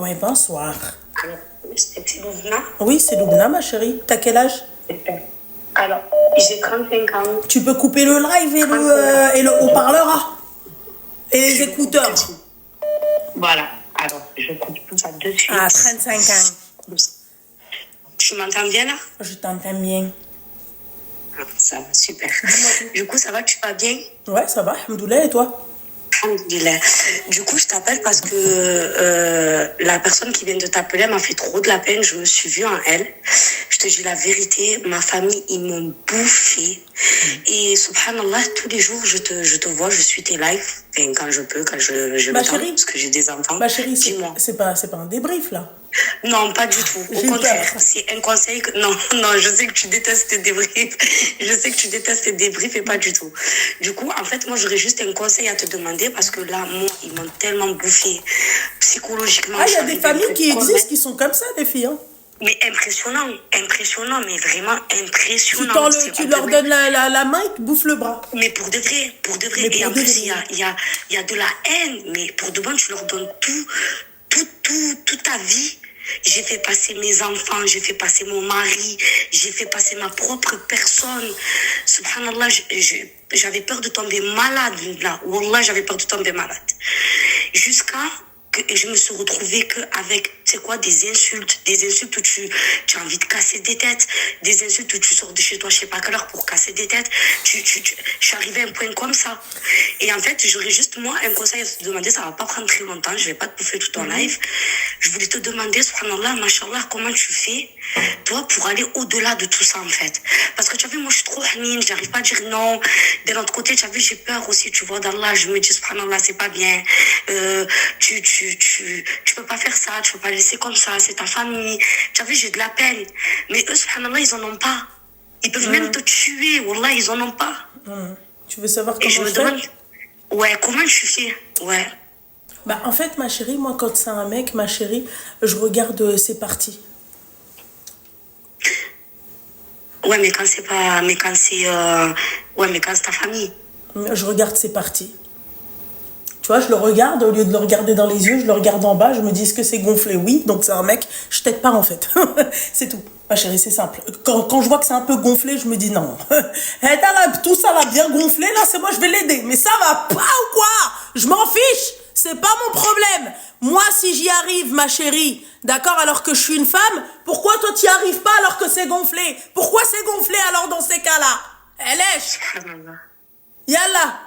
Ouais, bonsoir. Alors, c'est Louvna. Oui, c'est Loubna, ma chérie. T'as quel âge? Alors, j'ai 35 ans. Tu peux couper le live et le haut-parleur et les écouteurs. Voilà. Alors, je coupe tout ça de suite. À 35 ans. Tu m'entends bien là? Je t'entends bien. Ah, ça va, super. Du coup, ça va, tu vas bien? Ouais, ça va, alhamdoulilah, et toi? Alhamdoulilah. Du coup, je t'appelle parce que la personne qui vient de t'appeler m'a fait trop de la peine. Je me suis vue en elle. Je te dis la vérité, ma famille, ils m'ont bouffé. Et subhanallah, tous les jours, je te vois, je suis tes lives. Enfin, quand je peux, quand je Ma me tente, chérie, parce que j'ai des enfants. ma chérie, dis-moi. c'est pas un débrief, là. Non, pas du tout. Au J'ai contraire, peur. c'est un conseil que... Non, je sais que tu détestes tes débriefs. Je sais que tu détestes tes débriefs et pas du tout. Du coup, en fait, moi, j'aurais juste un conseil à te demander parce que là, moi, ils m'ont tellement bouffé psychologiquement. Ah, il y a des familles qui existent qui sont comme ça, les filles. Hein. Mais impressionnant, mais vraiment impressionnant. Tu leur donnes la main, ils te bouffent le bras. Mais pour de vrai. Mais Et pour en de plus, vrai. il y a de la haine, mais pour de bon, tu leur donnes toute ta vie. J'ai fait passer mes enfants, j'ai fait passer mon mari, j'ai fait passer ma propre personne. Subhanallah, j'avais peur de tomber malade, là. Wallah, j'avais peur de tomber malade. Jusqu'à que je me suis retrouvée qu'avec, tu sais quoi, des insultes où tu as envie de casser des têtes, des insultes où tu sors de chez toi, je sais pas quelle heure pour casser des têtes. Je suis arrivée à un point comme ça. Et en fait, j'aurais juste, moi, un conseil à te demander, ça va pas prendre très longtemps, je vais pas te bouffer tout ton live. Je voulais te demander, subhanallah, mashallah, comment tu fais, toi, pour aller au-delà de tout ça, en fait. Parce que tu as vu, moi, je suis trop hanine, j'arrive pas à dire non. De l'autre côté, tu as vu, j'ai peur aussi, tu vois, d'Allah, je me dis, subhanallah, c'est pas bien. Tu peux pas faire ça, tu peux pas laisser comme ça, c'est ta famille. Tu as vu, j'ai de la peine. Mais eux, subhanallah, ils en ont pas. Ils peuvent même te tuer, wallah, ils en ont pas. Tu veux savoir Et comment je me je demande, fais? ouais, comment tu fais? Ouais. Bah, en fait, ma chérie, moi, quand c'est un mec, ma chérie, je regarde ses parties. Ouais, mais quand c'est pas, mais quand c'est, ouais, mais quand c'est ta famille. Je regarde ses parties. Tu vois, je le regarde, au lieu de le regarder dans les yeux, je le regarde en bas, je me dis, est-ce que c'est gonflé? Oui, donc c'est un mec, je t'aide pas en fait. C'est tout. Ma chérie, c'est simple. Quand je vois que c'est un peu gonflé, je me dis non. Tout ça va bien gonfler, là, c'est moi, je vais l'aider. Mais ça va pas ou quoi? Je m'en fiche. C'est pas mon problème. Moi, si j'y arrive, ma chérie, d'accord, alors que je suis une femme, pourquoi toi t'y arrives pas alors que c'est gonflé? Pourquoi c'est gonflé alors dans ces cas-là? Yallah.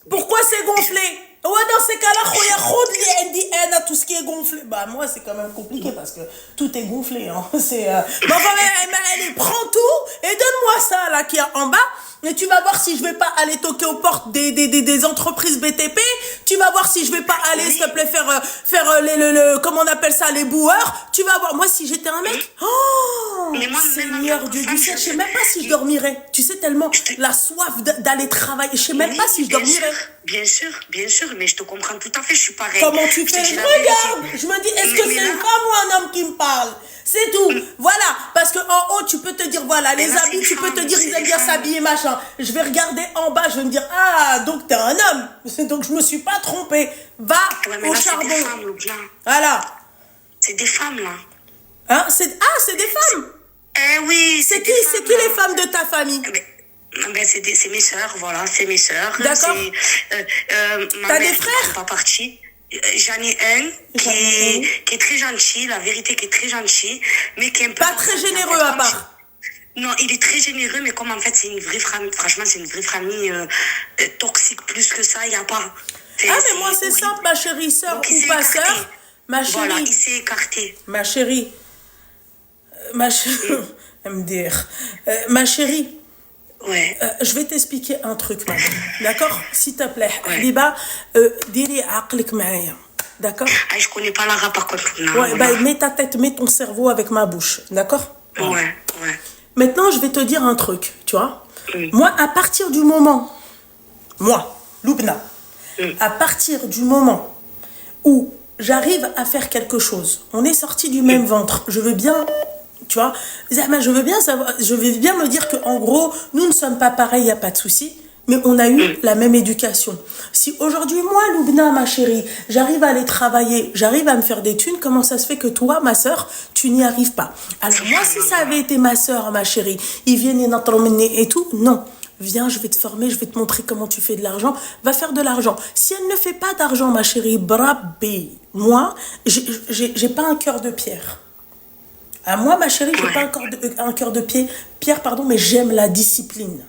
Pourquoi c'est gonflé? Ouais, dans ces cas-là, tout ce qui est gonflé. Bah, moi, c'est quand même compliqué parce que tout est gonflé. Hein. C'est. Bon, elle prend tout et donne-moi ça là qui est en bas. Et tu vas voir si je vais pas aller toquer aux portes des entreprises BTP. Tu vas voir si je vais pas aller, s'il te plaît, faire comment on appelle ça, les boueurs. Tu vas voir. Moi, si j'étais un mec, oh, Mais moi, Seigneur Dieu du ciel, je sais même pas si je dormirais. Tu sais tellement la soif d'aller travailler. Je sais même pas si je dormirais. Bien sûr, mais je te comprends tout à fait, je suis pareil. Comment tu fais? Je regarde, je me dis, est-ce que c'est une femme ou un homme qui me parle? C'est tout. Voilà, parce que en haut, tu peux te dire, voilà, les habits, tu peux te dire, ils aiment bien s'habiller, machin. Je vais regarder en bas, je vais me dire, ah, donc t'es un homme. Donc je me suis pas trompée. Va au charbon. C'est des femmes, Loubna. Voilà. C'est des femmes, là. Hein? C'est des femmes. Eh oui, c'est qui les femmes de ta famille? C'est mes sœurs, voilà, c'est mes sœurs. D'accord. T'as des frères? Pas partie. J'en ai un qui est très gentil, la vérité qui est très gentil, mais qui est un peu... Pas très généreux à part. Non, il est très généreux, mais comme en fait c'est une vraie famille, franchement c'est une vraie famille toxique plus que ça, il n'y a pas. Ah mais moi c'est simple, ma chérie, sœur ou pas sœur. Ma chérie. Voilà, il s'est écarté. Ma chérie. MDR. Ma chérie. Ouais. Je vais t'expliquer un truc, madame. D'accord? S'il te plaît. Liba, diri aqlik maaya. D'accord? Ah, je connais pas l'arabe par contre. Non, ouais, bah, mets ta tête, mets ton cerveau avec ma bouche. D'accord? Ouais. Maintenant, je vais te dire un truc, tu vois? Moi, à partir du moment... Moi, Loubna, à partir du moment où j'arrive à faire quelque chose, on est sortis du même ventre, je veux bien... Tu vois, je veux bien me dire qu'en gros, nous ne sommes pas pareils, il n'y a pas de souci. Mais on a eu la même éducation. Si aujourd'hui, moi, Loubna, ma chérie, j'arrive à aller travailler, j'arrive à me faire des thunes, comment ça se fait que toi, ma sœur, tu n'y arrives pas? Alors moi, si ça avait été ma sœur, ma chérie, ils viennent et tout, non. Viens, je vais te former, je vais te montrer comment tu fais de l'argent. Va faire de l'argent. Si elle ne fait pas d'argent, ma chérie, brabé, moi, j'ai pas un cœur de pierre. À moi, ma chérie, j'ai pas un cœur de pierre, pardon, mais j'aime la discipline.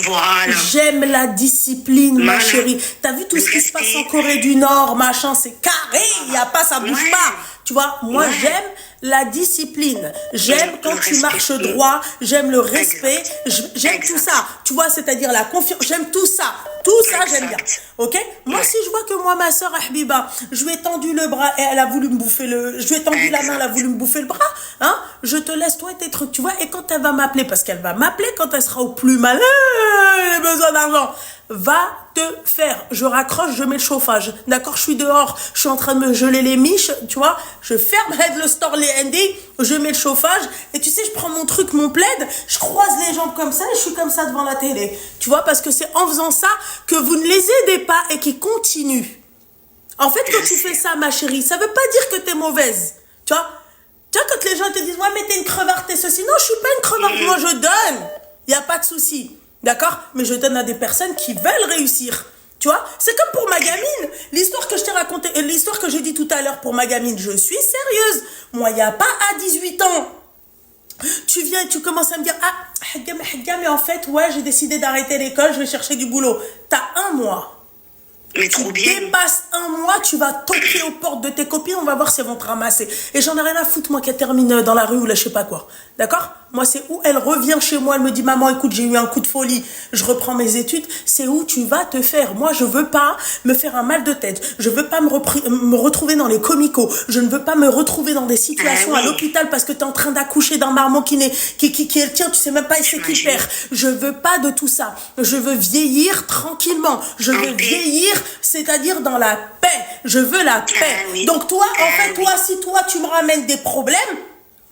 Voilà. J'aime la discipline, ma chérie. T'as vu tout ce qui se passe en Corée du Nord, machin, c'est carré, il y a pas, ça bouge pas. Tu vois, moi j'aime la discipline. J'aime quand tu marches droit, j'aime le respect, j'aime tout ça. Tu vois, c'est-à-dire la confiance, j'aime tout ça. Tout ça, j'aime bien. Ok? Moi, si je vois que moi, ma soeur Habiba, je lui ai tendu le bras et elle a voulu me bouffer je lui ai tendu la main, elle a voulu me bouffer le bras, hein? Je te laisse, toi, et tes trucs, tu vois? Et quand elle va m'appeler, parce qu'elle va m'appeler quand elle sera au plus mal, elle a besoin d'argent. Va te faire. Je raccroche, je mets le chauffage. D'accord, je suis dehors, je suis en train de me geler les miches, tu vois. Je ferme le store, les ND, je mets le chauffage. Et tu sais, je prends mon truc, mon plaid, je croise les jambes comme ça et je suis comme ça devant la télé. Tu vois, parce que c'est en faisant ça que vous ne les aidez pas et qu'ils continuent. En fait, quand tu fais ça, ma chérie, ça veut pas dire que t'es mauvaise. Tu vois, quand les gens te disent, ouais, mais t'es une crevarde, t'es ceci. Non, je suis pas une crevarde, moi je donne. Y a pas de souci. D'accord? Mais je donne à des personnes qui veulent réussir. Tu vois? C'est comme pour ma gamine. L'histoire que je t'ai racontée, l'histoire que j'ai dit tout à l'heure pour ma gamine, je suis sérieuse. Moi, il n'y a pas à 18 ans. Tu viens et tu commences à me dire, ah, mais en fait, ouais, j'ai décidé d'arrêter l'école, je vais chercher du boulot. T'as un mois. Mais trop bien. Dépasse un mois, tu vas toquer aux portes de tes copines, on va voir si elles vont te ramasser. Et j'en ai rien à foutre, moi, qu'elle termine dans la rue ou là, je sais pas quoi. D'accord? Moi, c'est où elle revient chez moi, elle me dit, maman, écoute, j'ai eu un coup de folie, je reprends mes études. C'est où tu vas te faire. Moi, je veux pas me faire un mal de tête. Je veux pas me retrouver dans les comicos. Je ne veux pas me retrouver dans des situations à l'hôpital parce que t'es en train d'accoucher d'un marmot qui est le tien, tu sais même pas, il sait qui perd. Je veux pas de tout ça. Je veux vieillir tranquillement. Je veux vieillir, c'est-à-dire dans la paix. Je veux la paix. Donc toi, en fait, si toi, tu me ramènes des problèmes,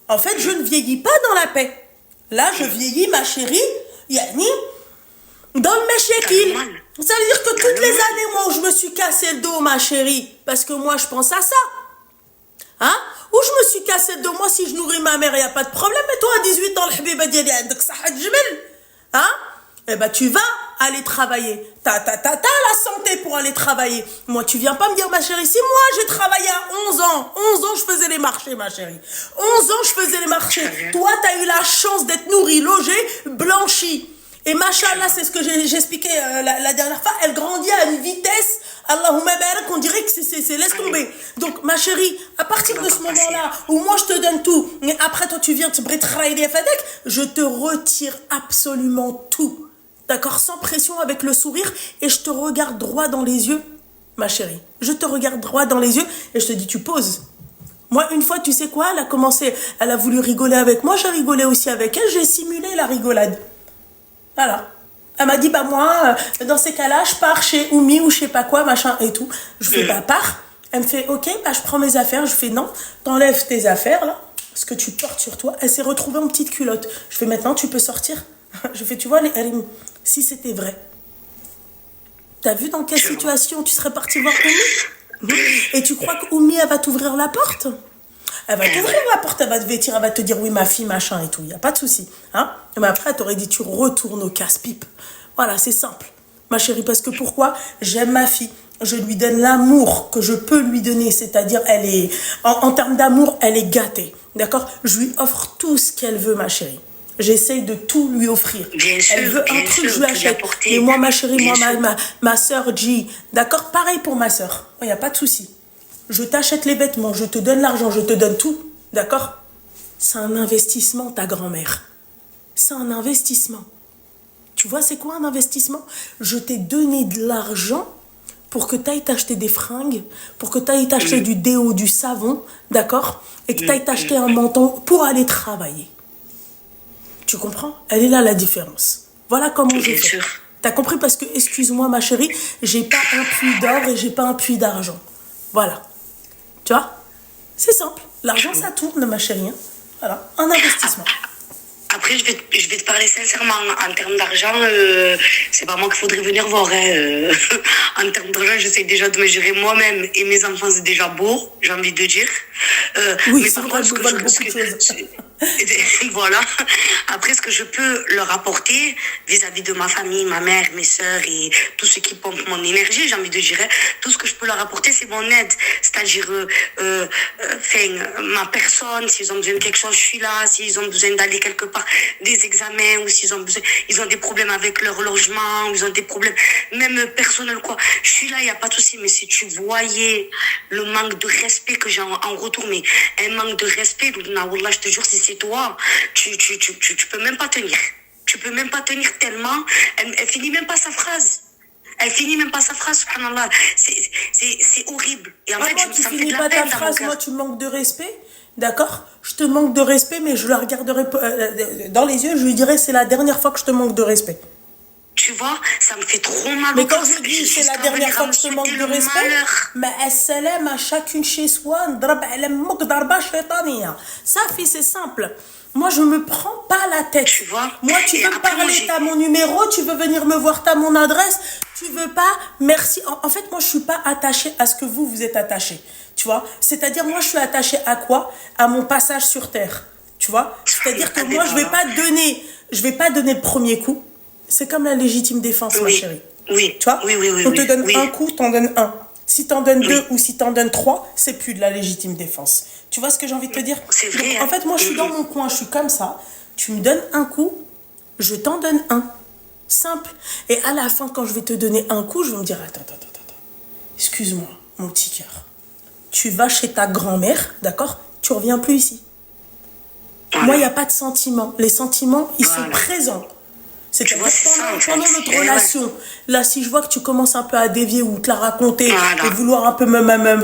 en fait, je ne vieillis pas dans la paix. Là, je vieillis, ma chérie, Yani, dans le méchékil. Ça veut dire que toutes les années, moi, où je me suis cassé le dos, ma chérie, parce que moi, je pense à ça. Hein? Où je me suis cassé le dos, moi, si je nourris ma mère, il n'y a pas de problème. Mais toi, à 18 ans, le habiba diali, hein? Eh ben, tu vas aller travailler. T'as la santé pour aller travailler. Moi, tu viens pas me dire, ma chérie, si moi, j'ai travaillé à 11 ans. 11 ans, je faisais les marchés, ma chérie. 11 ans, je faisais les marchés. Toi, t'as eu la chance d'être nourrie, logée, blanchie. Et machallah, c'est ce que j'ai expliqué la dernière fois, elle grandit à une vitesse, Allahumma barak, on dirait que c'est laisse tomber. Donc, ma chérie, à partir de ce moment-là, où moi je te donne tout, et après toi tu viens te brêtre fadek, je te retire absolument tout. D'accord? Sans pression, avec le sourire, et je te regarde droit dans les yeux, ma chérie. Je te regarde droit dans les yeux, et je te dis, tu poses. Moi, une fois, tu sais quoi, elle a voulu rigoler avec moi, j'ai rigolé aussi avec elle, j'ai simulé la rigolade. Voilà. Elle m'a dit, bah moi, dans ces cas-là, je pars chez Oumi ou je sais pas quoi, machin et tout. Je fais, bah pars. Elle me fait, ok, bah je prends mes affaires. Je fais, non, t'enlèves tes affaires, là, ce que tu portes sur toi. Elle s'est retrouvée en petite culotte. Je fais, maintenant, tu peux sortir. Je fais, tu vois, si c'était vrai. T'as vu dans quelle situation tu serais partie voir Oumi? Et tu crois que Oumi, elle va t'ouvrir la porte? Elle va t'ouvrir la porte, elle va te vêtir, elle va te dire oui ma fille, machin et tout, il n'y a pas de souci. Hein? Mais après, elle t'aurait dit tu retournes au casse-pipe. Voilà, c'est simple. Ma chérie, parce que pourquoi? J'aime ma fille. Je lui donne l'amour que je peux lui donner, c'est-à-dire elle est, en termes d'amour, elle est gâtée. D'accord? Je lui offre tout ce qu'elle veut, ma chérie. J'essaye de tout lui offrir. Elle veut un truc, je lui achète. Et moi, ma chérie, ma soeur G, d'accord? Pareil pour ma soeur. Il n'y a pas de souci. Je t'achète les vêtements, je te donne l'argent, je te donne tout. D'accord? C'est un investissement, ta grand-mère. C'est un investissement. Tu vois, c'est quoi un investissement? Je t'ai donné de l'argent pour que tu ailles t'acheter des fringues, pour que tu ailles t'acheter du déo, du savon, d'accord? Et que tu ailles t'acheter un menton pour aller travailler. Tu comprends? Elle est là la différence. Voilà comment je fais. T'as compris? Parce que, excuse-moi ma chérie, j'ai pas un puits d'or et j'ai pas un puits d'argent. Voilà. Tu vois? C'est simple. L'argent, ça tourne, ma chérie. Hein? Voilà. Un investissement. Après, je vais te parler sincèrement. En termes d'argent, c'est pas moi qu'il faudrait venir voir. Hein. En termes d'argent, j'essaie déjà de me gérer moi-même et mes enfants, c'est déjà beau, j'ai envie de dire. Oui, Mais c'est par vrai, contre, je vole beaucoup de choses. voilà. Après, ce que je peux leur apporter vis-à-vis de ma famille, ma mère, mes sœurs et tout ce qui pompe mon énergie, j'ai envie de dire, tout ce que je peux leur apporter, c'est mon aide. C'est-à-dire, ma personne, s'ils ont besoin de quelque chose, je suis là. S'ils ont besoin d'aller quelque part, des examens, ou s'ils ont besoin, ils ont des problèmes avec leur logement, ou ils ont des problèmes, même personnels, quoi. Je suis là, il n'y a pas de souci. Mais si tu voyais le manque de respect que j'ai en retour, mais un manque de respect, Wallah, je te jure, si c'est toi, tu peux même pas tenir. Tu peux même pas tenir tellement, elle finit même pas sa phrase. Elle finit même pas sa phrase, subhanallah. C'est horrible. Et en fait, Moi, tu ça me fait finis de pas la ta peine dans mon phrase, cœur. moi, tu me manques de respect. D'accord? Je te manque de respect, mais je la regarderai dans les yeux, je lui dirai c'est la dernière fois que je te manque de respect. Tu vois, ça me fait trop mal Mais au quand cœur. je dis c'est la Jusqu'à dernière venir à fois me que je te souhaiter manque de le respect, malheur. mais assalam à chacune chez soi, ndrab ala mouk darba shaitaniya. Ça fait, c'est simple. Moi, je me prends pas la tête. Tu vois? Moi, tu Et veux me après, moi, parler, j'ai- t'as mon numéro, tu veux venir me voir, t'as mon adresse, tu veux pas, merci. En fait, moi, je suis pas attachée à ce que vous êtes attachés. Tu vois? C'est-à-dire, moi, je suis attachée à quoi? À mon passage sur Terre. Tu vois? C'est-à-dire que moi, je vais pas donner le premier coup. C'est comme la légitime défense, ma Oui, chérie. oui, Tu vois? oui, oui, oui, On te oui, donne oui. un coup, t'en donnes un. Si t'en donnes Oui. deux ou si t'en donnes trois, c'est plus de la légitime défense. Tu vois ce que j'ai envie de te dire? C'est vrai, Donc, hein. en fait, moi, je suis dans mon coin, je suis comme ça. Tu me donnes un coup, je t'en donne un. Simple. Et à la fin, quand je vais te donner un coup, je vais me dire, attends. Excuse-moi, mon petit cœur. Tu vas chez ta grand-mère, d'accord? Tu reviens plus ici. Voilà. Moi, il n'y a pas de sentiments. Les sentiments, ils sont Voilà. présents. C'est-à-dire vois, c'est ça, en fait. pendant notre Et ouais. relation, là, si je vois que tu commences un peu à dévier ou te la raconter Voilà. et vouloir un peu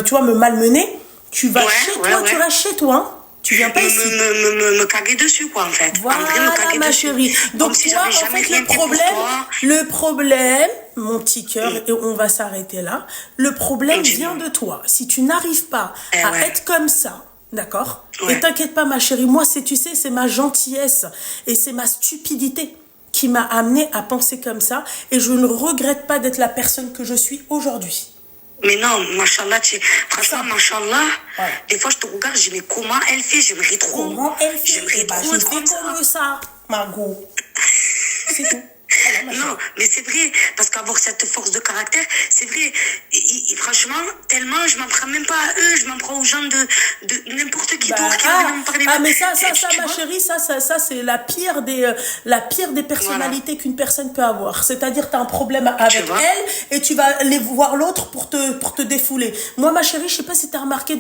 tu vois, me malmener, tu vas Ouais, chez ouais, toi, ouais. tu restes chez toi. Hein. Tu viens pas ici. Me caguer dessus, quoi, en fait. En vrai, me Voilà, caguer ma dessus. chérie. Comme Donc, si toi, j'avais en jamais fait, rien fait pour toi. le problème, mon petit cœur, et on va s'arrêter là, le problème Dis-moi. vient de toi. Si tu n'arrives pas Eh à ouais. être comme ça, d'accord? Ouais. Et t'inquiète pas, ma chérie, moi, tu sais, c'est ma gentillesse et c'est ma stupidité qui m'a amenée à penser comme ça, et je ne regrette pas d'être la personne que je suis aujourd'hui. Mais non, machallah, franchement, machallah, Voilà. des fois, je te regarde, je dis, mais comment elle fait? J'aimerais trop. Comment elle fait? J'aimerais Eh ben, trop je être fais comme ça. comme ça, Margot. C'est tout. Voilà, ma chérie. Non, mais c'est vrai, parce qu'avoir cette force de caractère, c'est vrai. Et franchement, tellement, je m'en prends même pas à eux, je m'en prends aux gens de n'importe qui d'autre qui viennent me parler. mais ça, Tu ma vois? chérie, ça, c'est la pire des personnalités qu'une personne peut avoir. C'est-à-dire, tu as un problème avec vois? elle et tu vas aller voir l'autre pour te défouler. Moi, ma chérie, je sais pas si tu as remarqué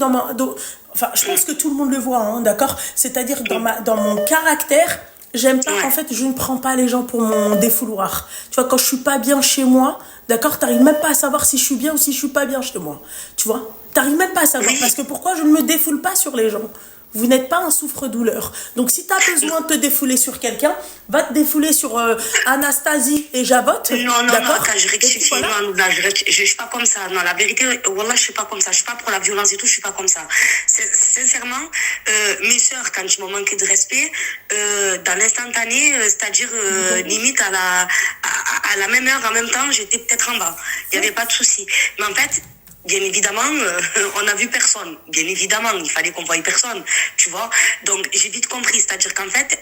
enfin, je pense que tout le monde le voit, hein, d'accord? C'est-à-dire, dans mon caractère, j'aime pas, Ouais. en fait, je ne prends pas les gens pour mon défouloir. Tu vois, quand je suis pas bien chez moi, d'accord, t'arrives même pas à savoir si je suis bien ou si je suis pas bien chez moi. Tu vois, t'arrives même pas à savoir. Oui. Parce que pourquoi je ne me défoule pas sur les gens? Vous n'êtes pas un souffre-douleur. Donc, si tu as besoin de te défouler sur quelqu'un, va te défouler sur Anastasie et Javotte. Non, d'accord? attends, je Et puis, rectifie. voilà. Non, là, je suis pas comme ça. Non, la vérité, wallah, je suis pas comme ça. Je suis pas pour la violence et tout, je suis pas comme ça. Sincèrement, mes sœurs, quand ils m'ont manqué de respect, dans l'instantané, c'est-à-dire limite à la même heure, en même temps, j'étais peut-être en bas. Il y avait pas de souci. Mais en fait, bien évidemment, on n'a vu personne. Bien évidemment, il fallait qu'on voie personne, tu vois. Donc, j'ai vite compris. C'est-à-dire qu'en fait,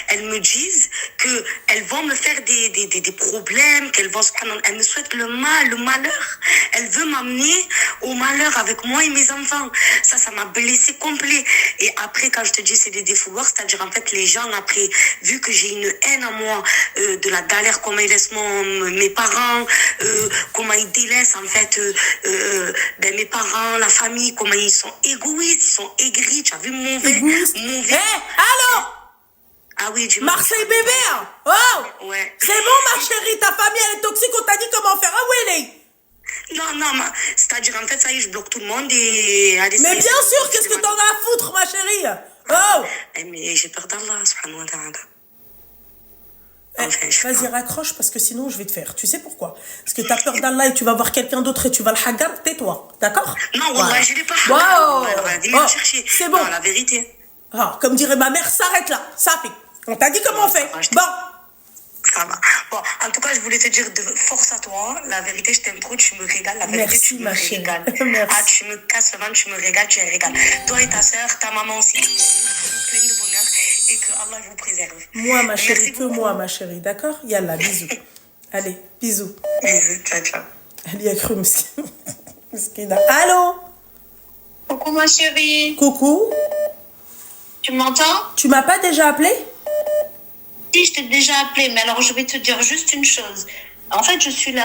elles me disent qu'elles vont me faire des problèmes, elles me souhaitent le malheur. Elle veut m'amener au malheur avec moi et mes enfants. Ça m'a blessé complet. Et après, quand je te dis c'est des défouloirs, c'est-à-dire en fait, les gens, après, vu que j'ai une haine en moi, de la galère, comment ils laissent mes parents, comment ils délaissent, en fait, mes parents, la famille, comment ils sont égoïstes, ils sont aigris. Tu as vu Égoïste. mauvais. Allô? Ah oui, dis-moi. Marseille bébé! Oh! Ouais. C'est bon, ma chérie, ta famille, elle est toxique, on t'a dit comment faire. Ah oui, les. Non, c'est-à-dire en fait, ça y est, je bloque tout le monde et... Allez, Mais bien sûr, qu'est-ce que t'en as à foutre, ma chérie? Oh! Mais j'ai peur d'Allah, subhanahu wa ta'ala. Vas-y, raccroche parce que sinon je vais te faire. Tu sais pourquoi? Parce que tu as peur d'Allah et tu vas voir quelqu'un d'autre et tu vas le hagar, tais-toi. D'accord? Non, wallah, Voilà. je l'ai pas. Wow. Viens me chercher. C'est bon. Non, la vérité. Ah, comme dirait ma mère, s'arrête là. Ça fait. On t'a dit comment on fait. va, Bon. Ça va. Bon, en tout cas, je voulais te dire de force à toi. La vérité, je t'aime trop, tu me régales. La vérité, Merci, tu me ma chérie. régales. Merci. Ah, tu me casses le ventre, tu me régales, tu es régale. Toi et ta soeur, ta maman aussi. Pleine de bonheur et que Allah vous préserve. Moi, ma chérie, Merci que beaucoup. moi, ma chérie. D'accord? Yallah, bisous. Allez, bisous. Bisous, ciao, ciao. Elle y a cru, Miskina. Allô? Coucou ma chérie, Coucou? tu m'entends? Tu m'as pas déjà appelé? Si, je t'ai déjà appelé, mais alors je vais te dire juste une chose. En fait, je suis là.